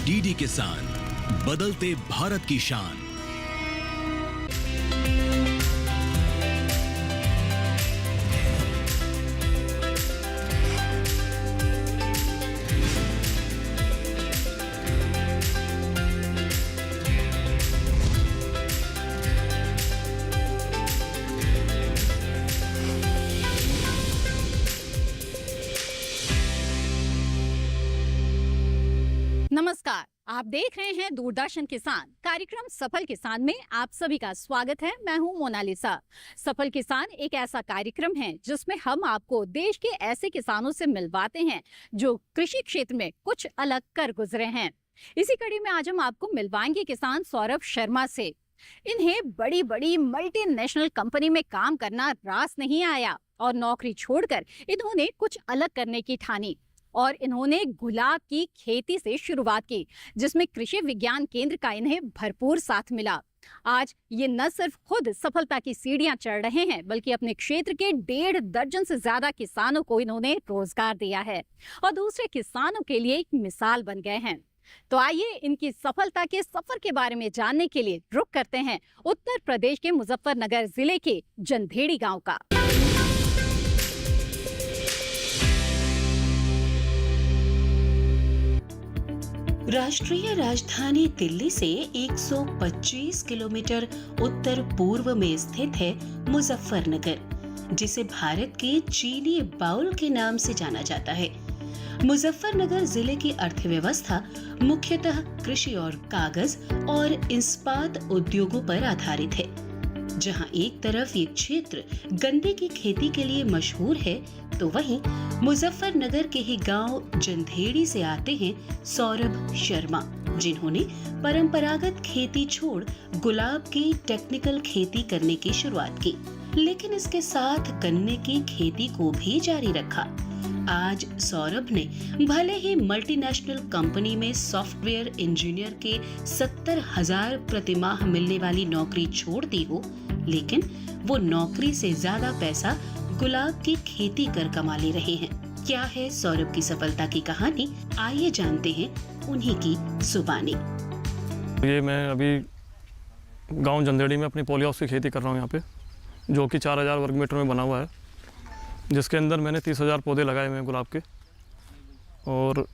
DD किसान, बदलते भारत की शान। नमस्कार, आप देख रहे हैं दूरदर्शन किसान। कार्यक्रम सफल किसान में आप सभी का स्वागत है। मैं हूं मोनालिसा। सफल किसान एक ऐसा कार्यक्रम है जिसमें हम आपको देश के ऐसे किसानों से मिलवाते हैं जो कृषि क्षेत्र में कुछ अलग कर गुजरे हैं। इसी कड़ी में आज हम आपको मिलवाएंगे किसान सौरभ शर्मा से। इन्हें बड़ी बड़ी मल्टीनेशनल कंपनी में काम करना रास नहीं आया और नौकरी छोड़कर इन्होंने कुछ अलग करने की ठानी और इन्होंने गुलाब की खेती से शुरुआत की, जिसमें कृषि विज्ञान केंद्र का इन्हें भरपूर साथ मिला। आज ये न सिर्फ खुद सफलता की सीढ़ियां चढ़ रहे हैं, बल्कि अपने क्षेत्र के 1.5 दर्जन से ज्यादा किसानों को इन्होंने रोजगार दिया है और दूसरे किसानों के लिए एक मिसाल बन गए हैं। तो आइए इनकी सफलता के सफर के बारे में जानने के लिए रुख करते हैं उत्तर प्रदेश के मुजफ्फरनगर जिले के जंधेड़ी गाँव का। राष्ट्रीय राजधानी दिल्ली से 125 किलोमीटर उत्तर पूर्व में स्थित है मुजफ्फरनगर, जिसे भारत के चीनी बाउल के नाम से जाना जाता है। मुजफ्फरनगर जिले की अर्थव्यवस्था मुख्यतः कृषि और कागज और इस्पात उद्योगों पर आधारित है। जहां एक तरफ ये क्षेत्र गन्ने की खेती के लिए मशहूर है, तो वहीं मुजफ्फरनगर के ही गांव जंधेड़ी से आते हैं सौरभ शर्मा, जिन्होंने परंपरागत खेती छोड़ गुलाब की टेक्निकल खेती करने की शुरुआत की, लेकिन इसके साथ गन्ने की खेती को भी जारी रखा। आज सौरभ ने भले ही मल्टीनेशनल कंपनी में सॉफ्टवेयर इंजीनियर के 70,000 प्रतिमाह मिलने वाली नौकरी छोड़ दी हो, लेकिन वो नौकरी से ज्यादा पैसा गुलाब की खेती कर कमा ले रहे हैं। क्या है सौरभ की सफलता की कहानी? आइए जानते हैं उन्हीं की जुबानी। ये मैं अभी गांव जंधेड़ी में अपनी पॉली हाउस की खेती कर रहा हूँ यहाँ पे, जो कि 4,000 वर्ग मीटर में बना हुआ है, जिसके अंदर मैंने 30,000 पौधे लगाए हुए हैं गुलाब के, और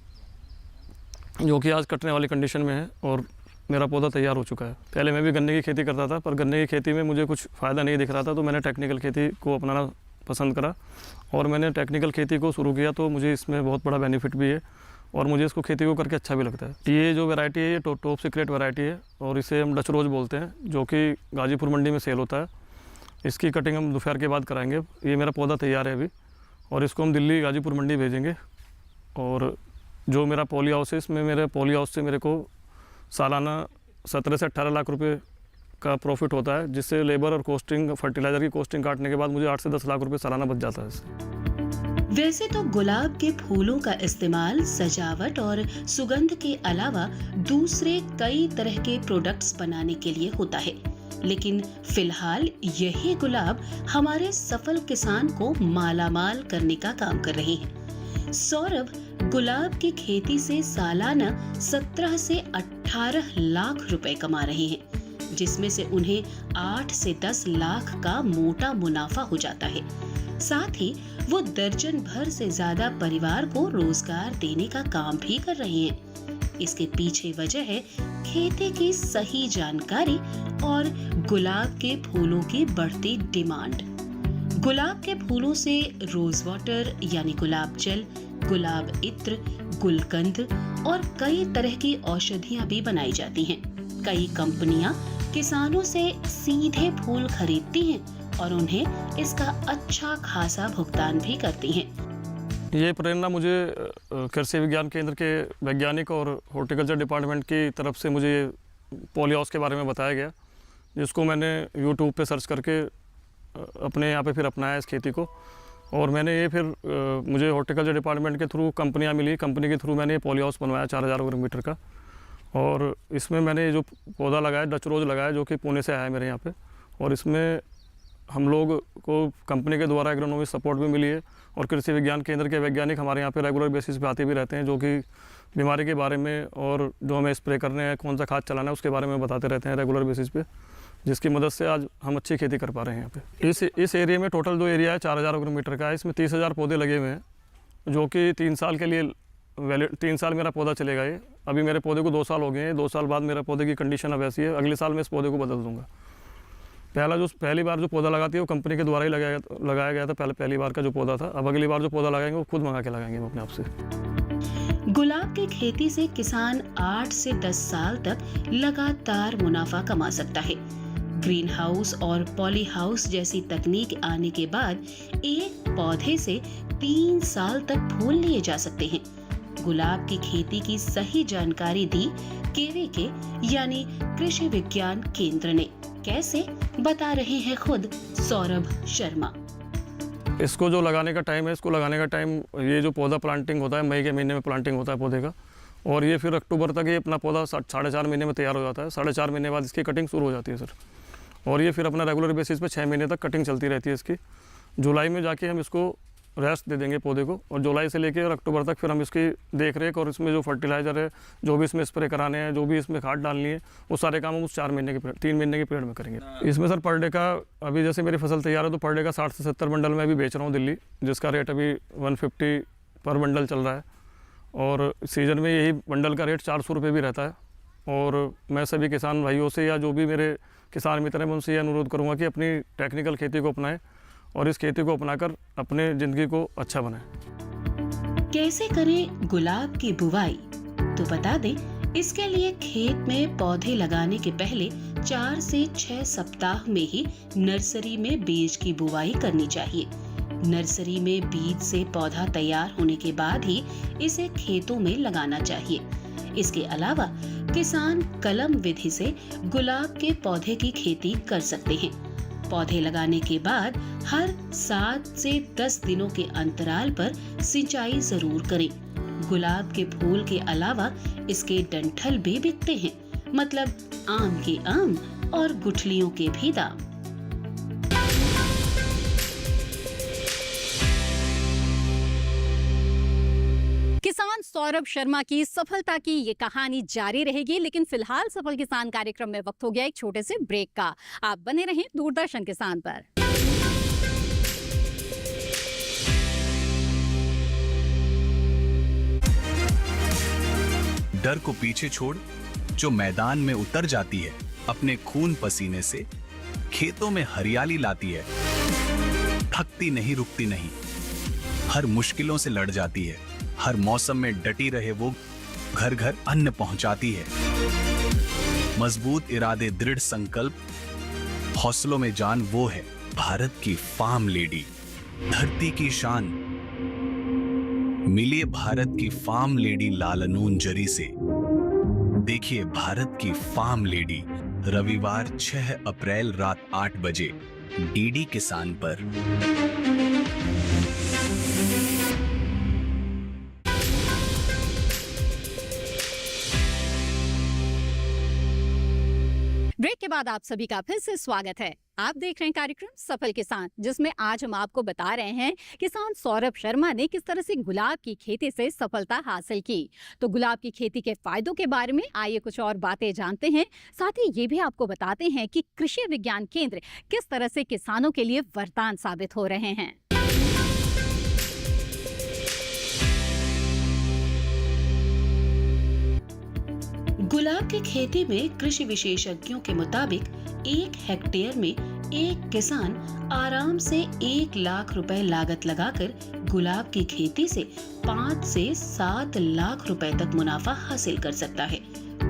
जो कि आज कटने वाली कंडीशन में है और मेरा पौधा तैयार हो चुका है। पहले मैं भी गन्ने की खेती करता था, पर गन्ने की खेती में मुझे कुछ फ़ायदा नहीं दिख रहा था, तो मैंने टेक्निकल खेती को अपनाना पसंद करा और मैंने टेक्निकल खेती को शुरू किया। तो मुझे इसमें बहुत बड़ा बेनिफिट भी है और मुझे इसको खेती को करके अच्छा भी लगता है। ये जो वैरायटी है, ये टॉप सीक्रेट वैरायटी है और इसे हम डच रोज बोलते हैं, जो कि गाजीपुर मंडी में सेल होता है। इसकी कटिंग हम दोपहर के बाद कराएंगे। ये मेरा पौधा तैयार है अभी और इसको हम दिल्ली गाजीपुर मंडी भेजेंगे। और जो मेरा पॉली हाउस है, इसमें मेरे पॉली हाउस से मेरे को सालाना 17 से 18 लाख रुपए का प्रॉफिट होता है, जिससे लेबर और कॉस्टिंग, फर्टिलाइज़र की कॉस्टिंग काटने के बाद मुझे 8 से 10 लाख रुपए सालाना बच जाता है इससे। वैसे तो गुलाब के फूलों का इस्तेमाल सजावट और सुगंध के अलावा दूसरे कई तरह के प्रोडक्ट्स बनाने के लिए होता है, लेकिन फिलहाल यही गुलाब हमारे सफल किसान को मालामाल करने का काम कर रहे हैं। सौरभ गुलाब की खेती से सालाना 17 से 18 लाख रुपए कमा रहे हैं, जिसमें से उन्हें 8 से 10 लाख का मोटा मुनाफा हो जाता है। साथ ही वो दर्जन भर से ज्यादा परिवार को रोजगार देने का काम भी कर रहे हैं। इसके पीछे वजह है खेती की सही जानकारी और गुलाब के फूलों की बढ़ती डिमांड। गुलाब के फूलों से रोज वाटर यानी गुलाब जल, गुलाब इत्र, गुलकंद और कई तरह की औषधियां भी बनाई जाती हैं। कई कंपनियां किसानों से सीधे फूल खरीदती हैं और उन्हें इसका अच्छा खासा भुगतान भी करती हैं। ये प्रेरणा मुझे कृषि विज्ञान केंद्र के वैज्ञानिक और हॉर्टिकल्चर डिपार्टमेंट की तरफ से मुझे पॉली हाउस के बारे में बताया गया, जिसको मैंने यूट्यूब पे सर्च करके अपने यहाँ पे फिर अपनाया इस खेती को। और मैंने ये फिर मुझे हॉर्टिकल्चर डिपार्टमेंट के थ्रू कंपनियाँ मिली, कंपनी के थ्रू मैंने ये पॉली हाउस बनवाया 4,000 वर्ग मीटर का। और इसमें मैंने ये जो पौधा लगाया, डच रोज लगाया, जो कि पुणे से आया है मेरे यहाँ पे। और इसमें हम लोग को कंपनी के द्वारा एग्रोनॉमिक सपोर्ट भी मिली है और कृषि विज्ञान केंद्र के वैज्ञानिक हमारे यहाँ पे रेगुलर बेसिस पे आते भी रहते हैं, जो कि बीमारी के बारे में और जो हमें स्प्रे करने हैं, कौन सा खाद चलाना है, उसके बारे में बताते रहते हैं रेगुलर बेसिस पे, जिसकी मदद से आज हम अच्छी खेती कर पा रहे हैं यहाँ पे। इस एरिया में टोटल जो एरिया है 4000 वर्ग मीटर का है, इसमें 30,000 पौधे लगे हुए हैं, जो कि 3 साल के लिए वैलिड, 3 साल मेरा पौधा चलेगा ये। अभी मेरे पौधे को 2 साल हो गए हैं, 2 साल बाद मेरा पौधे की कंडीशन अब ऐसी है, अगले साल मैं इस पौधे को बदल दूंगा। पहली बार जो पौधा लगाती है वो कंपनी के द्वारा ही लगाया गया था, पहली बार का जो पौधा था। अब अगली बार जो पौधा लगाएंगे वो खुद मंगा के लगाएंगे हम अपने आप से। गुलाब की खेती से किसान 8 से 10 साल तक लगातार मुनाफा कमा सकता है। ग्रीन हाउस और पॉली हाउस जैसी तकनीक आने के बाद एक पौधे से 3 साल तक फूल लिए जा सकते हैं। गुलाब की खेती की सही जानकारी दी केवीके यानी कृषि विज्ञान केंद्र ने। कैसे, बता रहे हैं खुद सौरभ शर्मा। इसको जो लगाने का टाइम है, इसको लगाने का टाइम, ये जो पौधा प्लांटिंग होता है मई के महीने में प्लांटिंग होता है पौधे का, और ये फिर अक्टूबर तक ये अपना पौधा 4.5 महीने में तैयार हो जाता है। 4.5 महीने बाद इसकी कटिंग शुरू हो जाती है सर, और ये फिर अपना रेगुलर बेसिस पे 6 महीने तक कटिंग चलती रहती है इसकी। जुलाई में जाके हम इसको रेस्ट दे देंगे पौधे को, और जुलाई से लेकर अक्टूबर तक फिर हम इसकी देख रेख और इसमें जो फर्टिलाइज़र है, जो भी इसमें स्प्रे कराने हैं, जो भी इसमें खाद डालनी है, वो सारे काम हम उस 3 महीने के पीरियड में करेंगे। इसमें सर पर डे का, अभी जैसे मेरी फसल तैयार है तो पर डे का 60 से 70 बंडल मैं अभी बेच रहा हूँ दिल्ली, जिसका रेट अभी 150 पर बंडल चल रहा है, और सीज़न में यही बंडल का रेट 400 रुपये भी रहता है। और मैं सभी किसान भाइयों से या जो भी मेरे किसान मित्र हैं मैं उनसे ये अनुरोध करूँगा कि अपनी टेक्निकल खेती को अपनाएं और इस खेती को अपनाकर अपने ज़िंदगी को अच्छा बनाएं। कैसे करें गुलाब की बुवाई, तो बता दें। इसके लिए खेत में पौधे लगाने के पहले 4 से 6 सप्ताह में ही नर्सरी में बीज की बुवाई करनी चाहिए। नर्सरी में बीज से पौधा तैयार होने के बाद ही इसे खेतों में लगाना चाहिए। इसके अलावा किसान कलम विधि से गुलाब के पौधे की खेती कर सकते हैं। पौधे लगाने के बाद हर 7 से 10 दिनों के अंतराल पर सिंचाई जरूर करें। गुलाब के फूल के अलावा इसके डंठल भी बिकते हैं, मतलब आम के आम और गुठलियों के भी दाम। किसान सौरभ शर्मा की सफलता की ये कहानी जारी रहेगी, लेकिन फिलहाल सफल किसान कार्यक्रम में वक्त हो गया एक छोटे से ब्रेक का। आप बने रहें दूरदर्शन किसान पर। डर को पीछे छोड़ जो मैदान में उतर जाती है, अपने खून पसीने से खेतों में हरियाली लाती है, थकती नहीं, रुकती नहीं, हर मुश्किलों से लड़ जाती है, हर मौसम में डटी रहे वो घर घर अन्न पहुंचाती है। मजबूत इरादे, दृढ़ संकल्प, हौसलों में जान, वो है भारत की फार्म लेडी, धरती की शान। मिलिए भारत की फार्म लेडी लालनून जरी से। देखिए भारत की फार्म लेडी रविवार 6 अप्रैल रात 8 बजे डीडी किसान पर। ब्रेक के बाद आप सभी का फिर से स्वागत है। आप देख रहे हैं कार्यक्रम सफल किसान, जिसमें आज हम आपको बता रहे हैं किसान सौरभ शर्मा ने किस तरह से गुलाब की खेती से सफलता हासिल की। तो गुलाब की खेती के फायदों के बारे में आइए कुछ और बातें जानते हैं। साथ ही ये भी आपको बताते हैं कि कृषि विज्ञान केंद्र किस तरह से किसानों के लिए वरदान साबित हो रहे हैं। गुलाब की खेती में कृषि विशेषज्ञों के मुताबिक 1 हेक्टेयर में एक किसान आराम से 1 लाख रुपए लागत लगाकर गुलाब की खेती से 5 से 7 लाख रुपए तक मुनाफा हासिल कर सकता है।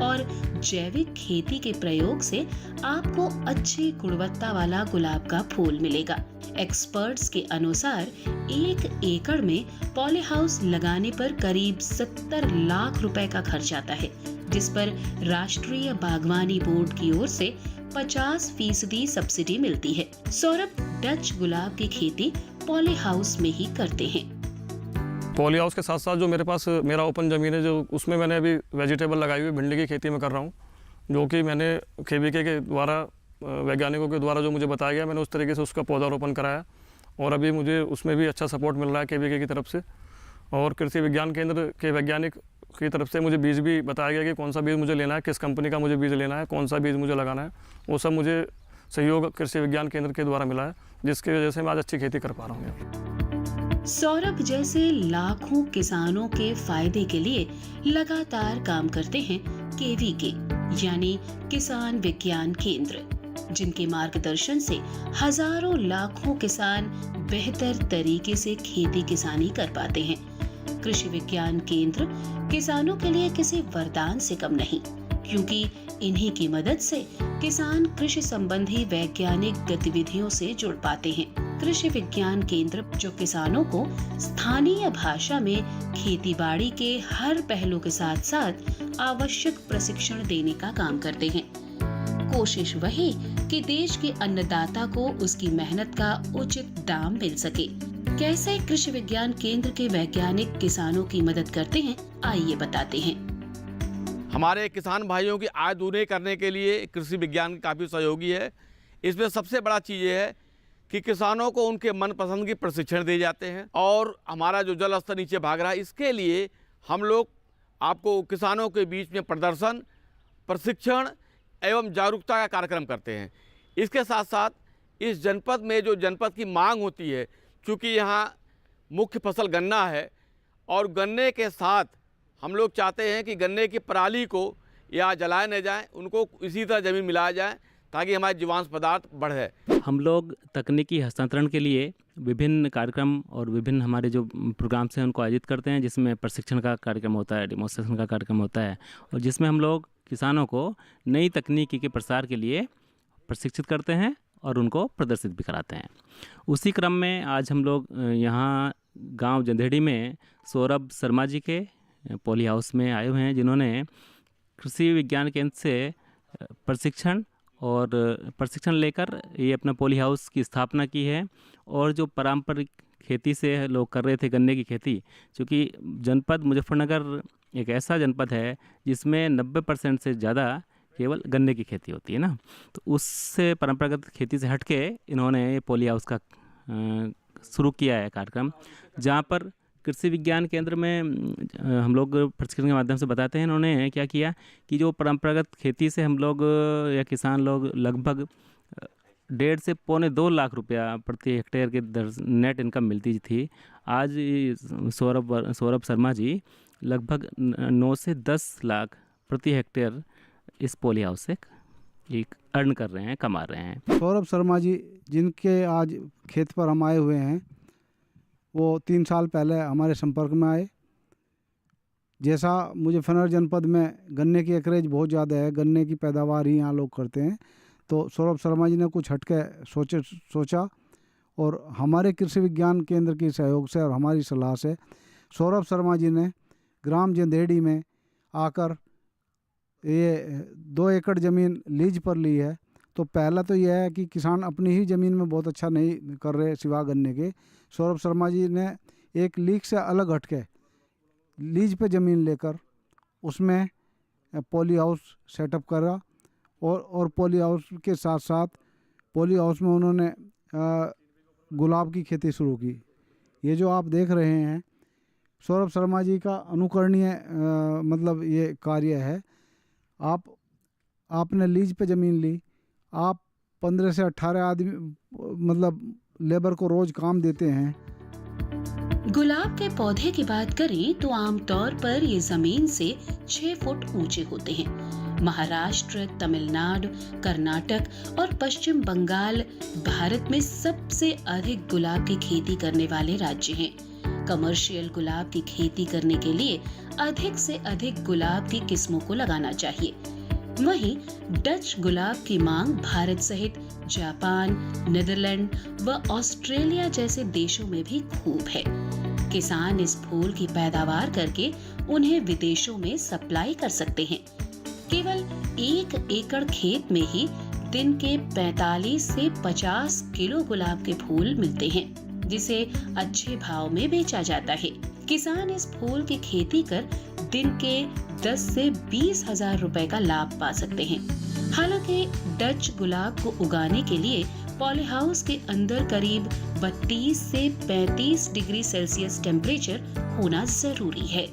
और जैविक खेती के प्रयोग से आपको अच्छी गुणवत्ता वाला गुलाब का फूल मिलेगा। एक्सपर्ट्स के अनुसार 1 एकड़ में पॉली हाउस लगाने पर करीब 70 लाख रुपए का खर्च आता है, जिस पर राष्ट्रीय बागवानी बोर्ड की ओर से 50% सब्सिडी मिलती है। सौरभ डच गुलाब की खेती पॉली हाउस में ही करते हैं। पॉली हाउस के साथ साथ जो मेरे पास मेरा ओपन ज़मीन है, जो उसमें मैंने अभी वेजिटेबल लगाई हुई, भिंडी की खेती में कर रहा हूँ, जो कि मैंने केवीके के द्वारा, वैज्ञानिकों के द्वारा जो मुझे बताया गया, मैंने उस तरीके से उसका पौधारोपण कराया और अभी मुझे उसमें भी अच्छा सपोर्ट मिल रहा है केवीके की तरफ से। और कृषि विज्ञान केंद्र के वैज्ञानिक की तरफ से मुझे बीज भी बताया गया कि कौन सा बीज मुझे लेना है, किस कंपनी का मुझे बीज लेना है, कौन सा बीज मुझे लगाना है। वो सब मुझे सहयोग कृषि विज्ञान केंद्र के द्वारा मिला है, जिसकी वजह से मैं आज अच्छी खेती कर पा रहा हूँ। सौरभ जैसे लाखों किसानों के फायदे के लिए लगातार काम करते हैं केवीके यानी किसान विज्ञान केंद्र, जिनके मार्गदर्शन से हजारों लाखों किसान बेहतर तरीके से खेती किसानी कर पाते हैं। कृषि विज्ञान केंद्र किसानों के लिए किसी वरदान से कम नहीं, क्योंकि इन्हीं की मदद से किसान कृषि संबंधी वैज्ञानिक गतिविधियों से जुड़ पाते हैं। कृषि विज्ञान केंद्र जो किसानों को स्थानीय भाषा में खेतीबाड़ी के हर पहलू के साथ साथ आवश्यक प्रशिक्षण देने का काम करते हैं। कोशिश वही कि देश के अन्नदाता को उसकी मेहनत का उचित दाम मिल सके। कैसे कृषि विज्ञान केंद्र के वैज्ञानिक किसानों की मदद करते हैं, आइए बताते हैं। हमारे किसान भाइयों की आय दोगुनी करने के लिए कृषि विज्ञान काफ़ी सहयोगी है। इसमें सबसे बड़ा चीज़ ये है कि किसानों को उनके मनपसंद की प्रशिक्षण दिए जाते हैं, और हमारा जो जल स्तर नीचे भाग रहा है इसके लिए हम लोग आपको किसानों के बीच में प्रदर्शन, प्रशिक्षण एवं जागरूकता का कार्यक्रम करते हैं। इसके साथ साथ इस जनपद में जो जनपद की मांग होती है, चूँकि यहाँ मुख्य फसल गन्ना है, और गन्ने के साथ हम लोग चाहते हैं कि गन्ने की पराली को या जलाए न जाए, उनको इसी तरह ज़मीन मिलाया जाए ताकि हमारे जीवांश पदार्थ बढ़े। हम लोग तकनीकी हस्तांतरण के लिए विभिन्न कार्यक्रम और विभिन्न हमारे जो प्रोग्राम्स हैं उनको आयोजित करते हैं, जिसमें प्रशिक्षण का कार्यक्रम होता है, डेमोन्स्ट्रेशन का कार्यक्रम होता है, और जिसमें हम लोग किसानों को नई तकनीकी के प्रसार के लिए प्रशिक्षित करते हैं और उनको प्रदर्शित भी कराते हैं। उसी क्रम में आज हम लोग यहाँ गांव जंधेड़ी में सौरभ शर्मा जी के पॉली हाउस में आए हुए हैं, जिन्होंने कृषि विज्ञान केंद्र से प्रशिक्षण लेकर ये अपना पॉली हाउस की स्थापना की है। और जो पारंपरिक खेती से लोग कर रहे थे गन्ने की खेती, क्योंकि जनपद मुजफ्फरनगर एक ऐसा जनपद है जिसमें 90% से ज़्यादा केवल गन्ने की खेती होती है ना, तो उससे परंपरागत खेती से हटके इन्होंने ये पॉली हाउस का शुरू किया है कार्यक्रम, जहाँ पर कृषि विज्ञान केंद्र में हम लोग प्रशिक्षण के माध्यम से बताते हैं। इन्होंने क्या किया कि जो परंपरागत खेती से हम लोग या किसान लोग लगभग 1.5 से पौने 2 लाख रुपया प्रति हेक्टेयर के दर नेट इनकम मिलती थी, आज सौरभ शर्मा जी लगभग 9 से 10 लाख प्रति हेक्टेयर इस पॉली हाउस से एक अर्न कर रहे हैं, कमा रहे हैं। सौरभ शर्मा जी जिनके आज खेत पर हम आए हुए हैं, वो 3 साल पहले हमारे संपर्क में आए। जैसा मुजफ्फरनगर जनपद में गन्ने की एकरेज बहुत ज़्यादा है, गन्ने की पैदावार ही यहाँ लोग करते हैं, तो सौरभ शर्मा जी ने कुछ हटके सोचा और हमारे कृषि विज्ञान केंद्र के सहयोग से और हमारी सलाह से सौरभ शर्मा जी ने ग्राम जंधेड़ी में आकर ये 2 एकड़ ज़मीन लीज पर ली है। तो पहला तो यह है कि किसान अपनी ही ज़मीन में बहुत अच्छा नहीं कर रहे सिवा गन्ने के। सौरभ शर्मा जी ने एक लीग से अलग हटके लीज पे ज़मीन लेकर उसमें पॉली हाउस सेटअप करा, और पॉली हाउस के साथ साथ पॉली हाउस में उन्होंने गुलाब की खेती शुरू की। ये जो आप देख रहे हैं सौरभ शर्मा जी का अनुकरणीय मतलब ये कार्य है। आपने लीज पे ज़मीन ली, आप 15 से 18 आदमी मतलब लेबर को रोज काम देते हैं। गुलाब के पौधे की बात करें तो आमतौर पर ये जमीन से 6 फुट ऊंचे होते हैं। महाराष्ट्र, तमिलनाडु, कर्नाटक और पश्चिम बंगाल भारत में सबसे अधिक गुलाब की खेती करने वाले राज्य हैं। कमर्शियल गुलाब की खेती करने के लिए अधिक से अधिक गुलाब की किस्मों को लगाना चाहिए। वहीं डच गुलाब की मांग भारत सहित जापान, नीदरलैंड व ऑस्ट्रेलिया जैसे देशों में भी खूब है। किसान इस फूल की पैदावार करके उन्हें विदेशों में सप्लाई कर सकते हैं। केवल 1 एकड़ खेत में ही दिन के 45 से 50 किलो गुलाब के फूल मिलते हैं, जिसे अच्छे भाव में बेचा जाता है। किसान इस फूल की खेती कर दिन के 10 से 20 हजार रुपए का लाभ पा सकते हैं। हालांकि डच गुलाब को उगाने के लिए पॉली हाउस के अंदर करीब 32 से 35 डिग्री सेल्सियस टेम्परेचर होना जरूरी है।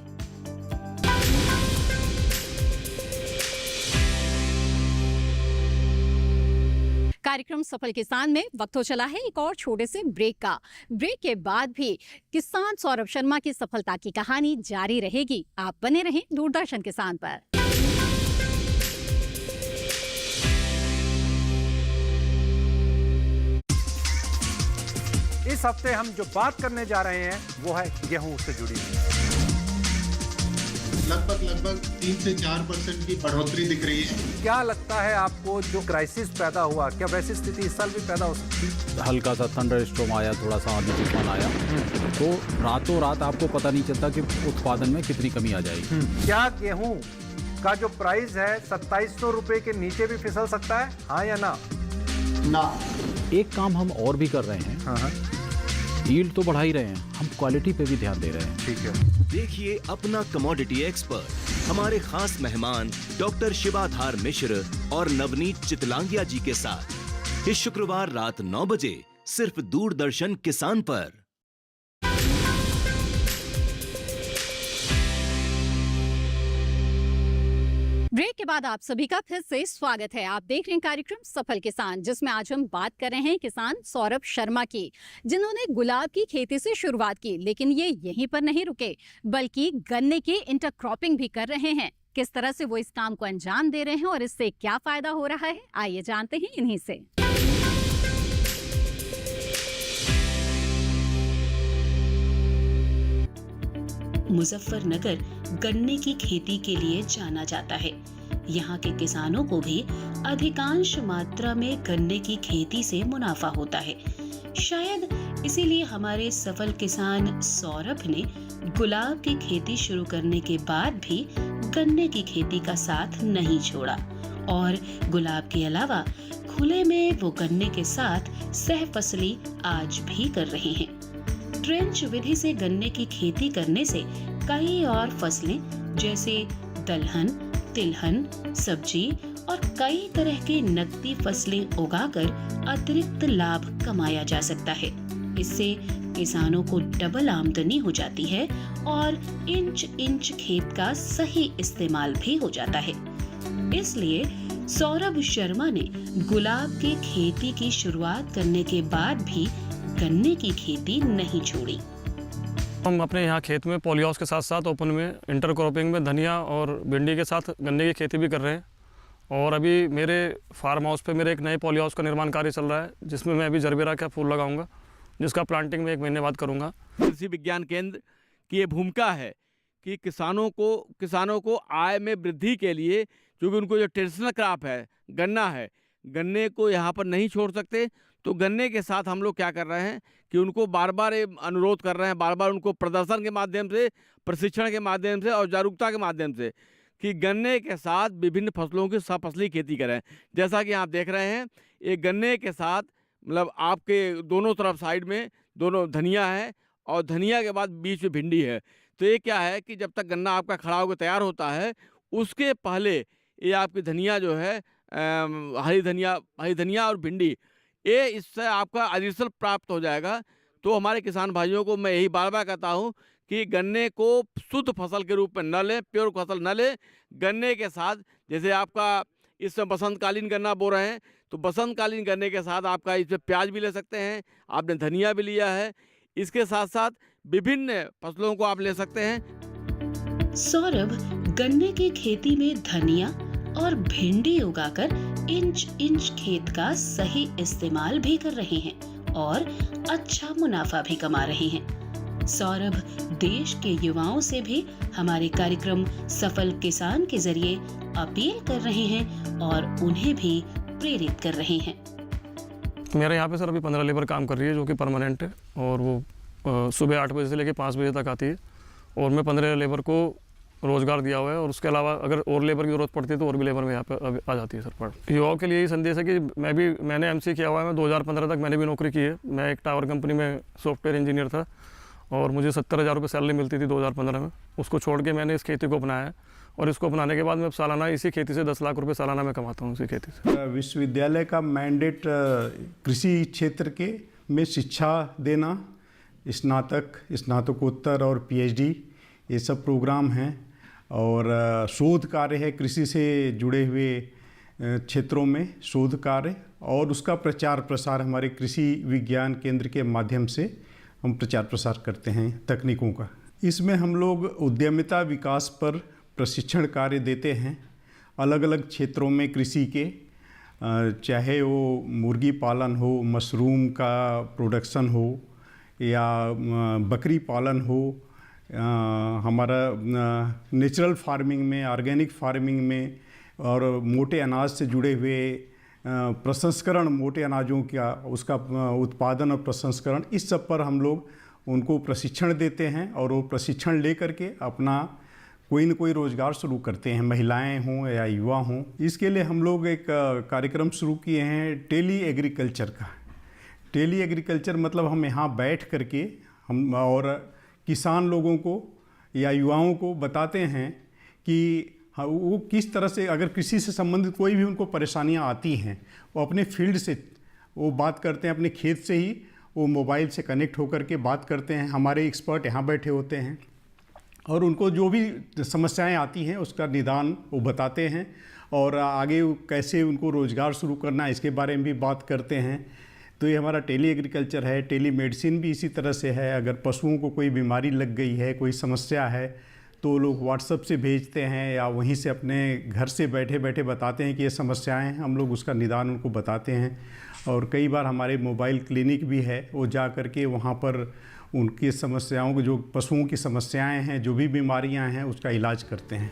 कार्यक्रम सफल किसान में वक्त हो चला है एक और छोटे से ब्रेक का। ब्रेक के बाद भी किसान सौरभ शर्मा की सफलता की कहानी जारी रहेगी। आप बने रहें दूरदर्शन किसान पर। इस हफ्ते हम जो बात करने जा रहे हैं वो है गेहूं से जुड़ी लगभग 3 से 4% की बढ़ोतरी दिख रही है। क्या लगता है आपको जो क्राइसिस पैदा हुआ, क्या वैसी स्थिति इस साल भी पैदा हो सकती है? हल्का सा थंडर स्टॉर्म आया, थोड़ा सा आंधी तूफान आया तो रातों रात आपको पता नहीं चलता कि उत्पादन में कितनी कमी आ जाएगी। क्या गेहूं का जो प्राइस है 2700 रुपए के नीचे भी फिसल सकता है, हाँ या ना? ना। एक काम हम और भी कर रहे हैं, हाँ। यील्ड तो बढ़ा ही रहे हैं, हम क्वालिटी पे भी ध्यान दे रहे हैं। ठीक है। देखिए अपना कमोडिटी एक्सपर्ट हमारे खास मेहमान डॉक्टर शिवाधार मिश्र और नवनीत चितलांगिया जी के साथ इस शुक्रवार रात 9 बजे सिर्फ दूरदर्शन किसान पर। ब्रेक के बाद आप सभी का फिर से स्वागत है। आप देख रहे हैं कार्यक्रम सफल किसान, जिसमें आज हम बात कर रहे हैं किसान सौरभ शर्मा की, जिन्होंने गुलाब की खेती से शुरुआत की। लेकिन ये यहीं पर नहीं रुके, बल्कि गन्ने की इंटरक्रॉपिंग भी कर रहे हैं। किस तरह से वो इस काम को अंजाम दे रहे हैं और इससे क्या फायदा हो रहा है, आइए जानते हैं इन्हीं से। मुजफ्फरनगर गन्ने की खेती के लिए जाना जाता है। यहाँ के किसानों को भी अधिकांश मात्रा में गन्ने की खेती से मुनाफा होता है। शायद इसीलिए हमारे सफल किसान सौरभ ने गुलाब की खेती शुरू करने के बाद भी गन्ने की खेती का साथ नहीं छोड़ा और गुलाब के अलावा खुले में वो गन्ने के साथ सह फसली आज भी कर रहे हैं। ट्रेंच विधि से गन्ने की खेती करने से कई और फसलें जैसे दलहन, तिलहन, सब्जी और कई तरह के नकदी फसलें उगाकर अतिरिक्त लाभ कमाया जा सकता है। इससे किसानों को डबल आमदनी हो जाती है और इंच इंच खेत का सही इस्तेमाल भी हो जाता है। इसलिए सौरभ शर्मा ने गुलाब की खेती की शुरुआत करने के बाद भी गन्ने की खेती नहीं छोड़ी। हम अपने यहाँ खेत में पॉलीहाउस के साथ साथ ओपन में इंटरक्रॉपिंग में धनिया और भिंडी के साथ गन्ने की खेती भी कर रहे हैं। और अभी मेरे फार्म हाउस पे मेरे एक नए पॉलीहाउस का निर्माण कार्य चल रहा है, जिसमें मैं अभी जरबेरा का फूल लगाऊंगा, जिसका प्लांटिंग में 1 महीने बाद करूँगा। कृषि विज्ञान केंद्र की ये भूमिका है कि किसानों को आय में वृद्धि के लिए, क्योंकि उनको जो ट्रेडिशनल क्रॉप है गन्ना है, गन्ने को यहाँ पर नहीं छोड़ सकते, तो गन्ने के साथ हम लोग क्या कर रहे हैं कि उनको बार बार अनुरोध कर रहे हैं, बार बार उनको प्रदर्शन के माध्यम से, प्रशिक्षण के माध्यम से और जागरूकता के माध्यम से कि गन्ने के साथ विभिन्न फसलों की सफसली खेती करें। जैसा कि आप देख रहे हैं, एक गन्ने के साथ मतलब आपके दोनों तरफ साइड में दोनों धनिया है और धनिया के बाद बीच में भिंडी है। तो ये क्या है कि जब तक गन्ना आपका खड़ा होकर तैयार होता है, उसके पहले ये आपकी धनिया जो है हरी धनिया और भिंडी, ये इससे आपका एडिशनल प्राप्त हो जाएगा। तो हमारे किसान भाइयों को मैं यही बार बार कहता हूँ कि गन्ने को शुद्ध फसल के रूप में न लें, प्योर फसल न लें। गन्ने के साथ जैसे आपका इस बसंतकालीन गन्ना बो रहे हैं, तो बसंतकालीन गन्ने के साथ आपका इसमें प्याज भी ले सकते हैं, आपने धनिया भी लिया है, इसके साथ साथ विभिन्न फसलों को आप ले सकते हैं। सौरभ गन्ने की खेती में धनिया और भिंडी उगाकर इंच इंच खेत का सही इस्तेमाल भी कर रहे हैं और अच्छा मुनाफा भी कमा रहे हैं। सौरभ देश के युवाओं से भी हमारे कार्यक्रम सफल किसान के जरिए अपील कर रहे हैं और उन्हें भी प्रेरित कर रहे हैं। मेरे यहाँ पे सर अभी 15 लेबर काम कर रही है, जो कि परमानेंट है, और वो सुबह 8 बजे से लेकर 5 बजे तक आती है और मैं 15 लेबर को रोज़गार दिया हुआ है। और उसके अलावा अगर और लेबर की ज़रूरत पड़ती है तो और भी लेबर में यहाँ पे आ जाती है सर। पर युवाओं के लिए यही संदेश है कि मैंने एमसी किया हुआ है, मैं 2015 तक मैंने भी नौकरी की है। मैं एक टावर कंपनी में सॉफ्टवेयर इंजीनियर था और मुझे 70,000 रुपये सैलरी मिलती थी 2015 में। उसको छोड़ के मैंने इस खेती को अपनाया है और इसको अपनाने के बाद मैं सालाना इसी खेती से 10 लाख रुपये सालाना मैं कमाता हूँ इसी खेती से। विश्वविद्यालय का मैंडेट कृषि क्षेत्र के में शिक्षा देना, स्नातक, स्नातकोत्तर और पीएचडी ये सब प्रोग्राम हैं और शोध कार्य है, कृषि से जुड़े हुए क्षेत्रों में शोध कार्य और उसका प्रचार प्रसार हमारे कृषि विज्ञान केंद्र के माध्यम से हम प्रचार प्रसार करते हैं तकनीकों का। इसमें हम लोग उद्यमिता विकास पर प्रशिक्षण कार्य देते हैं अलग अलग क्षेत्रों में कृषि के, चाहे वो मुर्गी पालन हो, मशरूम का प्रोडक्शन हो या बकरी पालन हो, हमारा नेचुरल फार्मिंग में, ऑर्गेनिक फार्मिंग में, और मोटे अनाज से जुड़े हुए प्रसंस्करण, मोटे अनाजों का उसका उत्पादन और प्रसंस्करण, इस सब पर हम लोग उनको प्रशिक्षण देते हैं और वो प्रशिक्षण ले करके अपना कोई न कोई रोज़गार शुरू करते हैं, महिलाएं हों या युवा हों। इसके लिए हम लोग एक कार्यक्रम शुरू किए हैं टेली एग्रीकल्चर का। टेली एग्रीकल्चर मतलब हम यहाँ बैठ करके हम और किसान लोगों को या युवाओं को बताते हैं कि हाँ, वो किस तरह से अगर कृषि से संबंधित कोई भी उनको परेशानियाँ आती हैं, वो अपने फील्ड से वो बात करते हैं, अपने खेत से ही वो मोबाइल से कनेक्ट होकर के बात करते हैं। हमारे एक्सपर्ट यहाँ बैठे होते हैं और उनको जो भी समस्याएं आती हैं उसका निदान वो बताते हैं और आगे कैसे उनको रोज़गार शुरू करना है इसके बारे में भी बात करते हैं। तो ये हमारा टेली एग्रीकल्चर है। टेली मेडिसिन भी इसी तरह से है। अगर पशुओं को कोई बीमारी लग गई है, कोई समस्या है, तो लोग व्हाट्सएप से भेजते हैं या वहीं से अपने घर से बैठे बैठे बताते हैं कि ये समस्याएं हैं, हम लोग उसका निदान उनको बताते हैं। और कई बार हमारे मोबाइल क्लिनिक भी है, वो जा कर के वहाँ पर उनकी समस्याओं को, जो पशुओं की समस्याएं हैं, जो भी बीमारियां हैं, उसका इलाज करते हैं।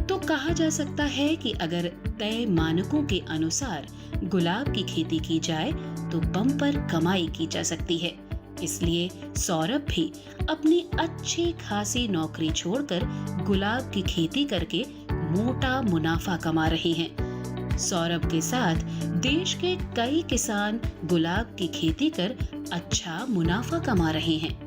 तो कहा जा सकता है कि अगर तय मानकों के अनुसार गुलाब की खेती की जाए तो बम्पर कमाई की जा सकती है। इसलिए सौरभ भी अपनी अच्छी खासी नौकरी छोड़कर गुलाब की खेती करके मोटा मुनाफा कमा रहे हैं। सौरभ के साथ देश के कई किसान गुलाब की खेती कर अच्छा मुनाफा कमा रहे हैं।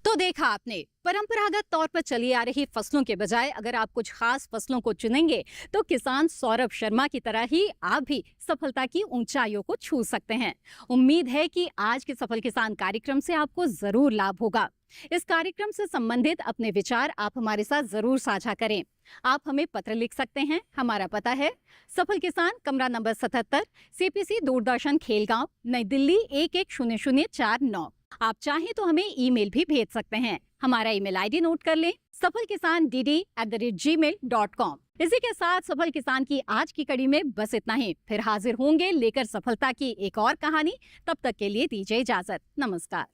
तो देखा आपने, परंपरागत तौर पर चली आ रही फसलों के बजाय अगर आप कुछ खास फसलों को चुनेंगे तो किसान सौरभ शर्मा की तरह ही आप भी सफलता की ऊंचाइयों को छू सकते हैं। उम्मीद है कि आज के सफल किसान कार्यक्रम से आपको जरूर लाभ होगा। इस कार्यक्रम से संबंधित अपने विचार आप हमारे साथ जरूर साझा करें। आप हमें पत्र लिख सकते हैं। हमारा पता है सफल किसान, कमरा नंबर 77, CPC, दूरदर्शन, खेलगांव, नई दिल्ली 110049। आप चाहें तो हमें ईमेल भी भेज सकते हैं। हमारा ईमेल ID नोट कर लें, safalkisandd@gmail.com। इसी के साथ सफल किसान की आज की कड़ी में बस इतना ही। फिर हाजिर होंगे लेकर सफलता की एक और कहानी। तब तक के लिए दीजिए इजाजत। नमस्कार।